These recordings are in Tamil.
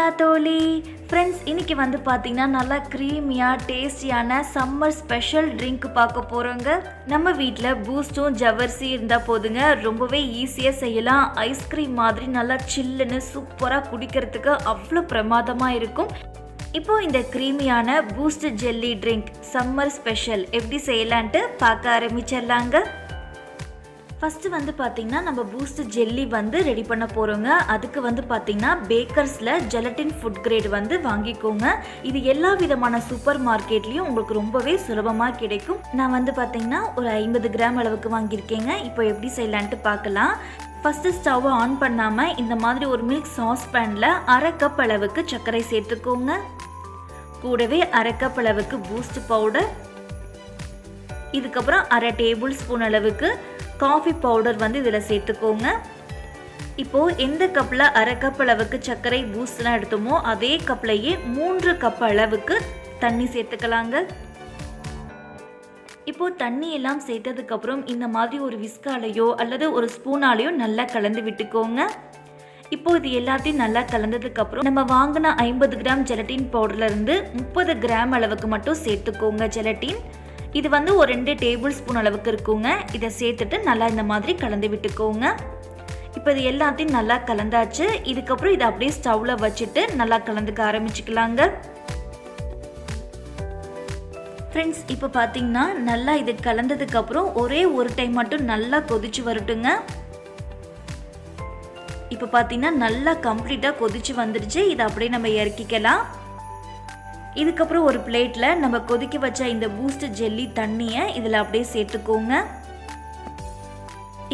ஹலோ தோழி ஃப்ரெண்ட்ஸ், இன்றைக்கி வந்து பார்த்திங்கன்னா நல்லா க்ரீமியாக டேஸ்டியான சம்மர் ஸ்பெஷல் ட்ரிங்க் பார்க்க போகிறோங்க. நம்ம வீட்டில் பூஸ்ட்டும் ஜவ்வரிசி இருந்தால் போதுங்க, ரொம்பவே ஈஸியாக செய்யலாம். ஐஸ்கிரீம் மாதிரி நல்லா சில்லுன்னு சூப்பராக குடிக்கிறதுக்கு அவ்வளோ பிரமாதமாக இருக்கும். இப்போது இந்த க்ரீமியான Boost jelly drink summer special எப்படி செய்யலான்ட்டு பார்க்க ஆரம்பிச்சிடலாங்க. ஃபஸ்ட்டு வந்து பார்த்திங்கன்னா நம்ம பூஸ்ட் ஜெல்லி வந்து ரெடி பண்ண போகிறோங்க. அதுக்கு வந்து பார்த்திங்கன்னா பேக்கர்ஸில் ஜெலட்டின் ஃபுட் கிரேட் வந்து வாங்கிக்கோங்க. இது எல்லா விதமான சூப்பர் மார்க்கெட்லேயும் உங்களுக்கு ரொம்பவே சுலபமாக கிடைக்கும். நான் வந்து பார்த்திங்கன்னா ஒரு 50 கிராம் அளவுக்கு வாங்கியிருக்கேங்க. இப்போ எப்படி செய்யலான்ட்டு பார்க்கலாம். ஃபஸ்ட்டு ஸ்டவ்வை ஆன் பண்ணாமல் இந்த மாதிரி ஒரு மில்க் சாஸ் பேனில் 1/2 கப் அளவுக்கு சர்க்கரை சேர்த்துக்கோங்க. கூடவே 1/2 கப் அளவுக்கு பூஸ்ட் பவுடர், இதுக்கப்புறம் 1/2 டேபிள் ஸ்பூன் அளவுக்கு காஃபி பவுடர் வந்து இதில் சேர்த்துக்கோங்க. இப்போது எந்த கப்பில் 1/2 கப் அளவுக்கு சர்க்கரை பூஸ்ட்லாம் எடுத்தோமோ அதே கப்லையே 3 கப் அளவுக்கு தண்ணி சேர்த்துக்கலாங்க. இப்போது தண்ணி எல்லாம் சேர்த்ததுக்கப்புறம் இந்த மாதிரி ஒரு விஸ்காலையோ அல்லது ஒரு ஸ்பூனாலேயோ நல்லா கலந்து விட்டுக்கோங்க. இப்போது இது எல்லாத்தையும் நல்லா கலந்ததுக்கப்புறம் நம்ம வாங்கின 50 கிராம் ஜெலட்டின் பவுடர்லேருந்து 30 கிராம் அளவுக்கு மட்டும் சேர்த்துக்கோங்க. ஜெலட்டின் இது வந்து ஒரு 2 டேபிள் ஸ்பூன் அளவுக்கு இருக்குங்க. இதை சேர்த்துட்டு நல்லா இந்த மாதிரி கலந்து விட்டுக்கோங்க. இப்போ இது எல்லாத்தையும் நல்லா கலந்தாச்சு. இதுக்கப்புறம் இதை அப்படியே ஸ்டவ்வில் வச்சுட்டு நல்லா கலந்துக்க ஆரம்பிச்சுக்கலாங்க. ஃப்ரெண்ட்ஸ், இப்போ பார்த்தீங்கன்னா நல்லா இது கலந்ததுக்கப்புறம் ஒரே ஒரு டைம் மட்டும் நல்லா கொதிச்சு வரட்டுங்க. இப்போ பார்த்தீங்கன்னா நல்லா கம்ப்ளீட்டாக கொதிச்சு வந்துடுச்சு. இதை அப்படியே நம்ம இறக்கிக்கலாம். இதுக்கப்புறம் ஒரு பிளேட்டில் நம்ம கொதிக்க வச்ச இந்த பூஸ்ட் ஜெல்லி தண்ணியை இதில் அப்படியே சேர்த்துக்கோங்க.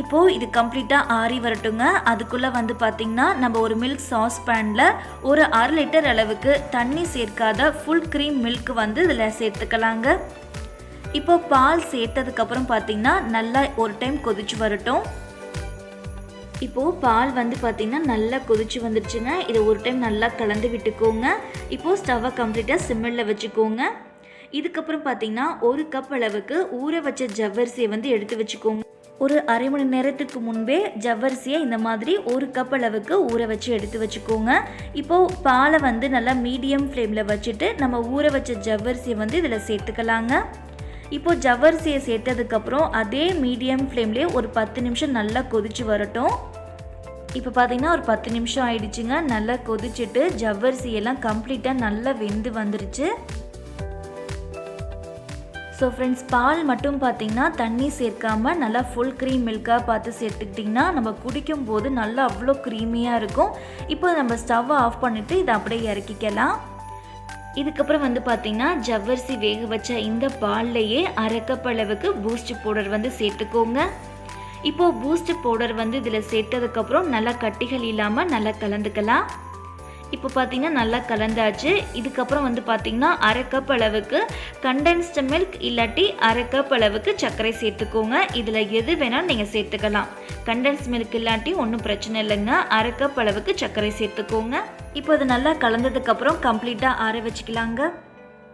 இப்போது இது கம்ப்ளீட்டாக ஆறி வரட்டுங்க. அதுக்குள்ளே வந்து பார்த்திங்கன்னா நம்ம ஒரு மில்க் சாஸ் பேனில் ஒரு 1/2 லிட்டர் அளவுக்கு தண்ணி சேர்க்காத ஃபுல் க்ரீம் மில்க் வந்து இதில் சேர்த்துக்கலாங்க. இப்போது பால் சேர்த்ததுக்கப்புறம் பார்த்திங்கன்னா நல்லா ஒரு டைம் கொதிச்சு வரட்டும். இப்போது பால் வந்து பார்த்திங்கன்னா நல்லா கொதிச்சு வந்துடுச்சுங்க. இதை ஒரு டைம் நல்லா கலந்து விட்டுக்கோங்க. இப்போது ஸ்டவ்வை கம்ப்ளீட்டாக சிம்மில் வச்சுக்கோங்க. இதுக்கப்புறம் பார்த்திங்கன்னா 1 கப் அளவுக்கு ஊற வச்ச ஜவ்வரிசியை வந்து எடுத்து வச்சுக்கோங்க. ஒரு அரை மணி நேரத்துக்கு முன்பே ஜவ்வரிசியை இந்த மாதிரி 1 கப் அளவுக்கு ஊற வச்சு எடுத்து வச்சுக்கோங்க. இப்போது பாலை வந்து நல்லா மீடியம் ஃப்ளேமில் வச்சுட்டு நம்ம ஊற வச்ச ஜவ்வரிசியை வந்து இதில் சேர்த்துக்கலாங்க. இப்போது ஜவ்வரிசியை சேர்த்ததுக்கப்புறம் அதே மீடியம் ஃப்ளேம்லேயே ஒரு 10 நிமிஷம் நல்லா கொதிச்சு வரட்டும். இப்போ பார்த்தீங்கன்னா ஒரு 10 நிமிஷம் ஆயிடுச்சுங்க. நல்லா கொதிச்சுட்டு ஜவ்வரிசியெல்லாம் கம்ப்ளீட்டாக நல்லா வெந்து வந்துருச்சு. ஸோ ஃப்ரெண்ட்ஸ், பால் மட்டும் பார்த்திங்கன்னா தண்ணி சேர்க்காம நல்லா ஃபுல் க்ரீம் மில்காக பார்த்து சேர்த்துக்கிட்டிங்கன்னா நம்ம குடிக்கும் போது நல்லா அவ்வளோ க்ரீமியாக இருக்கும். இப்போ நம்ம ஸ்டவ்வை ஆஃப் பண்ணிவிட்டு இதை அப்படியே இறக்கிக்கலாம். இதுக்கப்புறம் வந்து பார்த்திங்கன்னா ஜவ்வரிசி வேக வச்ச இந்த பால்லையே 1/2 கப் அளவுக்கு பூஸ்ட் பவுடர் வந்து சேர்த்துக்கோங்க. இப்போது பூஸ்ட் பவுடர் வந்து இதில் சேர்த்ததுக்கப்புறம் நல்லா கட்டிகள் இல்லாமல் நல்லா கலந்துக்கலாம். இப்போ பார்த்திங்கன்னா நல்லா கலந்தாச்சு. இதுக்கப்புறம் வந்து பார்த்திங்கன்னா 1/2 கப் அளவுக்கு கண்டென்ஸ்டு மில்க் இல்லாட்டி 1/2 கப் அளவுக்கு சர்க்கரை சேர்த்துக்கோங்க. இதில் எது வேணாலும் நீங்கள் சேர்த்துக்கலாம். கண்டென்ஸ்ட் மில்க் இல்லாட்டி ஒன்றும் பிரச்சனை இல்லைங்க. 1/2 கப் அளவுக்கு சர்க்கரை சேர்த்துக்கோங்க. இப்போ இது நல்லா கலந்ததுக்கப்புறம் கம்ப்ளீட்டாக ஆற வச்சுக்கலாங்க.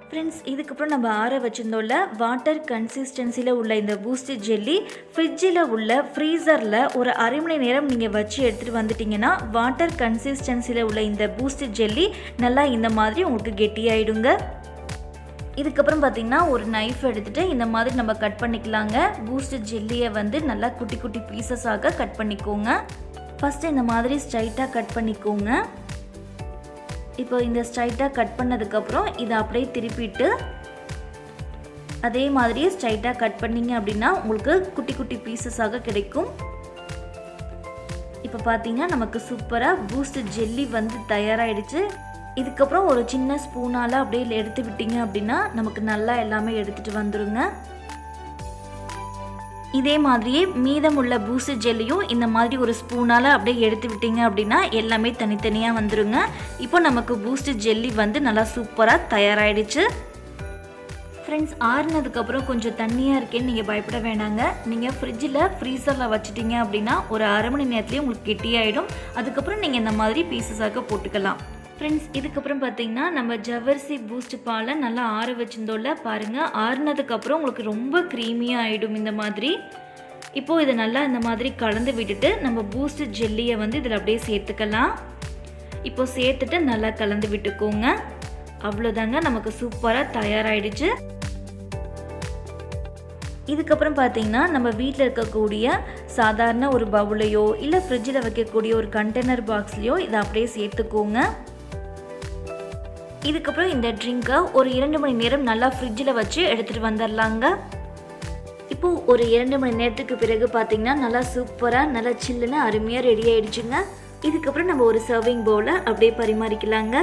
ஃப்ரெண்ட்ஸ், இதுக்கப்புறம் நம்ம ஆற வச்சுருந்தோம்ல வாட்டர் கன்சிஸ்டன்சியில் உள்ள இந்த பூஸ்ட் ஜெல்லி ஃப்ரிட்ஜில் உள்ள ஃப்ரீசரில் ஒரு அரை மணி நேரம் நீங்கள் வச்சு எடுத்துகிட்டு வந்துட்டிங்கன்னா வாட்டர் கன்சிஸ்டன்சியில் உள்ள இந்த பூஸ்ட் ஜெல்லி நல்லா இந்த மாதிரி உங்களுக்கு கெட்டியாயிடுங்க. இதுக்கப்புறம் பார்த்திங்கன்னா ஒரு நைஃப் எடுத்துகிட்டு இந்த மாதிரி நம்ம கட் பண்ணிக்கலாங்க. பூஸ்ட் ஜெல்லியை வந்து நல்லா குட்டி குட்டி பீசஸாக கட் பண்ணிக்கோங்க. ஃபஸ்ட்டு இந்த மாதிரி ஸ்ட்ரைட்டாக கட் பண்ணிக்கோங்க. இப்போ இந்த ஸ்ட்ரைட்டாக கட் பண்ணதுக்கப்புறம் இதை அப்படியே திருப்பிட்டு அதே மாதிரியே ஸ்ட்ரைட்டாக கட் பண்ணிங்க அப்படின்னா உங்களுக்கு குட்டி குட்டி பீசஸாக கிடைக்கும். இப்போ பார்த்தீங்கன்னா நமக்கு சூப்பராக பூஸ்ட் ஜெல்லி வந்து தயாராகிடுச்சு. இதுக்கப்புறம் ஒரு சின்ன ஸ்பூனால் அப்படியே எடுத்து விட்டீங்க அப்படின்னா நமக்கு நல்லா எல்லாமே எடுத்துகிட்டு வந்துடுங்க. இதே மாதிரியே மீதமுள்ள பூஸ்ட் ஜெல்லியும் இந்த மாதிரி ஒரு ஸ்பூனால் அப்படியே எடுத்து விட்டீங்க அப்படின்னா எல்லாமே தனித்தனியாக வந்துடுங்க. இப்போ நமக்கு பூஸ்ட் ஜெல்லி வந்து நல்லா சூப்பராக தயாராகிடுச்சு. ஃப்ரெண்ட்ஸ், ஆறுனதுக்கப்புறம் கொஞ்சம் தண்ணியாக இருக்கேன்னு நீங்கள் பயப்பட வேண்டாங்க. நீங்கள் ஃப்ரிட்ஜில் ஃப்ரீசரில் வச்சுட்டிங்க அப்படின்னா ஒரு அரை மணி நேரத்துலேயே உங்களுக்கு கெட்டியாயிடும். அதுக்கப்புறம் நீங்கள் இந்த மாதிரி பீசஸாக போட்டுக்கலாம். ஃப்ரெண்ட்ஸ், இதுக்கப்புறம் பார்த்தீங்கன்னா நம்ம ஜவ்வரிசி பூஸ்ட் பாலை நல்லா ஆற வச்சுருந்தோம்ல பாருங்கள். ஆறுனதுக்கப்புறம் உங்களுக்கு ரொம்ப க்ரீமியாக ஆகிடும் இந்த மாதிரி. இப்போது இதை நல்லா இந்த மாதிரி கலந்து விட்டுட்டு நம்ம பூஸ்ட் ஜெல்லியை வந்து இதில் அப்படியே சேர்த்துக்கலாம். இப்போ சேர்த்துட்டு நல்லா கலந்து விட்டுக்கோங்க. அவ்வளோதாங்க, நமக்கு சூப்பராக தயாராகிடுச்சு. இதுக்கப்புறம் பார்த்தீங்கன்னா நம்ம வீட்டில் இருக்கக்கூடிய சாதாரண ஒரு பவுலையோ இல்லை ஃப்ரிட்ஜில் வைக்கக்கூடிய ஒரு கண்டெய்னர் பாக்ஸ்லையோ இதை அப்படியே சேர்த்துக்கோங்க. இதுக்கப்புறம் இந்த ட்ரிங்கை ஒரு 2 மணி நேரம் நல்லா ஃப்ரிட்ஜில் வச்சு எடுத்துகிட்டு வந்துடலாங்க. இப்போது ஒரு 2 மணி நேரத்துக்கு பிறகு பார்த்தீங்கன்னா நல்லா சூப்பராக நல்லா சில்லுன்னு அருமையாக ரெடி ஆகிடுச்சுங்க. இதுக்கப்புறம் நம்ம ஒரு சர்விங் பவுலை அப்படியே பரிமாறிக்கலாங்க.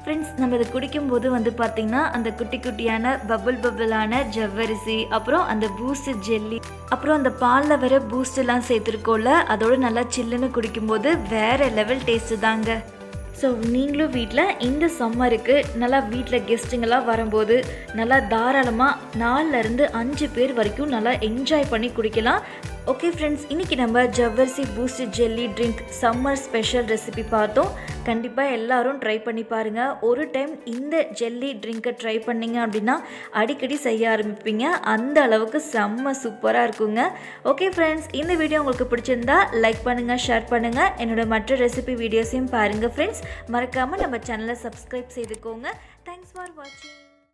ஃப்ரெண்ட்ஸ், நம்ம இதை குடிக்கும்போது பார்த்திங்கன்னா அந்த குட்டி குட்டியான பபிளான ஜவ்வரிசி, அப்புறம் அந்த பூஸ்ட் ஜெல்லி, அப்புறம் அந்த பாலில் வர பூஸ்டெல்லாம் சேர்த்துருக்கோம்ல, அதோடு நல்லா சில்லுன்னு குடிக்கும்போது வேறு லெவல் டேஸ்ட்டு தாங்க. ஸோ நீங்களும் வீட்டில் இந்த சம்மருக்கு நல்லா வீட்டில் கெஸ்ட்டுங்கெல்லாம் வரும்போது நல்லா தாராளமாக 4லேருந்து 5 பேர் வரைக்கும் நல்லா என்ஜாய் பண்ணி குடிக்கலாம். ஓகே ஃப்ரெண்ட்ஸ், இன்றைக்கி நம்ம ஜவ்வரிசி boost jelly drink summer special recipe பார்த்தோம். கண்டிப்பாக எல்லோரும் ட்ரை பண்ணி பாருங்கள். ஒரு டைம் இந்த ஜெல்லி ட்ரிங்கை ட்ரை பண்ணிங்க அப்படின்னா அடிக்கடி செய்ய ஆரம்பிப்பீங்க. அந்த அளவுக்கு செம்ம சூப்பராக இருக்குங்க. ஓகே ஃப்ரெண்ட்ஸ், இந்த வீடியோ உங்களுக்கு பிடிச்சிருந்தா லைக் பண்ணுங்கள், ஷேர் பண்ணுங்கள். என்னோடய மற்ற ரெசிபி வீடியோஸையும் பாருங்கள் ஃப்ரெண்ட்ஸ். மறக்காமல் நம்ம சேனலை சப்ஸ்கிரைப் செய்துக்கோங்க. தேங்க்ஸ் ஃபார் வாட்சிங்.